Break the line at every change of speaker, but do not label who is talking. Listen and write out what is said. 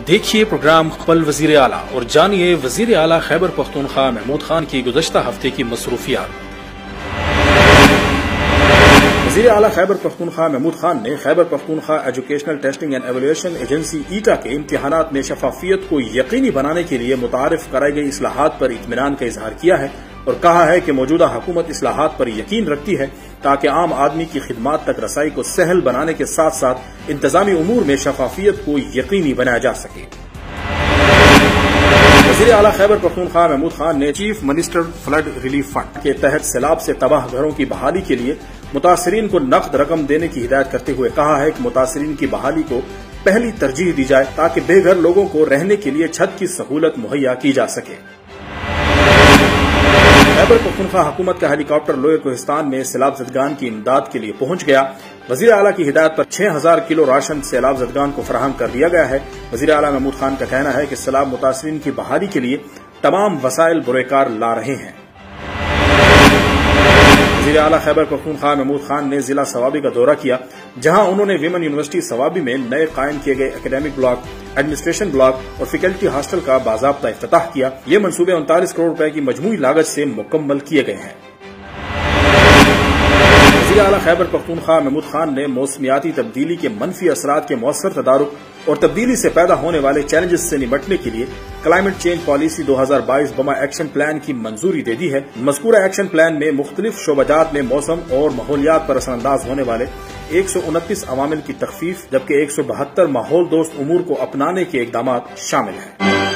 دیکھیے پروگرام پل وزیر اعلیٰ اور جانیے وزیر اعلیٰ خیبر پختونخوا محمود خان کی گزشتہ ہفتے کی مصروفیات۔ وزیر اعلیٰ خیبر پختونخوا محمود خان نے Khyber Pakhtunkhwa educational testing and evaluation agency ETEA کے امتحانات میں شفافیت کو یقینی بنانے کے لیے متعارف کرائی گئی اصلاحات پر اطمینان کا اظہار کیا ہے اور کہا ہے کہ موجودہ حکومت اصلاحات پر یقین رکھتی ہے تاکہ عام آدمی کی خدمات تک رسائی کو سہل بنانے کے ساتھ ساتھ انتظامی امور میں شفافیت کو یقینی بنایا جا سکے۔ وزیر اعلیٰ خیبر پختونخوا محمود خان نے chief minister flood relief fund کے تحت سیلاب سے تباہ گھروں کی بحالی کے لیے متاثرین کو نقد رقم دینے کی ہدایت کرتے ہوئے کہا ہے کہ متاثرین کی بحالی کو پہلی ترجیح دی جائے تاکہ بے گھر لوگوں کو رہنے کے لیے چھت کی سہولت مہیا کی جا سکے۔ خیبر پختونخوا حکومت کا ہیلی کاپٹر لوئر کوہستان میں سیلاب زدگان کی امداد کے لیے پہنچ گیا۔ وزیر اعلیٰ کی ہدایت پر 6000 کلو راشن سیلاب زدگان کو فراہم کر دیا گیا ہے۔ وزیر اعلیٰ محمود خان کا کہنا ہے کہ سیلاب متاثرین کی بحالی کے لیے تمام وسائل بروئے کار لا رہے ہیں۔ وزیر اعلیٰ خیبر پختونخوا محمود خان نے ضلع ثوابی کا دورہ کیا، جہاں انہوں نے ویمن یونیورسٹی ثوابی میں نئے قائم کیے گئے اکیڈیمک بلاک، ایڈمنسٹریشن بلاک اور فیکلٹی ہاسٹل کا باضابطہ افتتاح کیا۔ یہ منصوبے 39 کروڑ روپے کی مجموعی لاگت سے مکمل کیے گئے ہیں۔ وزیر اعلیٰ خیبر پختونخوا محمود خان نے موسمیاتی تبدیلی کے منفی اثرات کے مؤثر تدارک اور تبدیلی سے پیدا ہونے والے چیلنجز سے نمٹنے کے لیے کلائمیٹ چینج پالیسی 2022 بما ایکشن پلان کی منظوری دے دی ہے۔ مذکورہ ایکشن پلان میں مختلف شعبہ جات میں موسم اور ماحولیات پر اثر انداز ہونے والے 129 عوامل کی تخفیف جبکہ 172 ماحول دوست امور کو اپنانے کے اقدامات شامل ہیں۔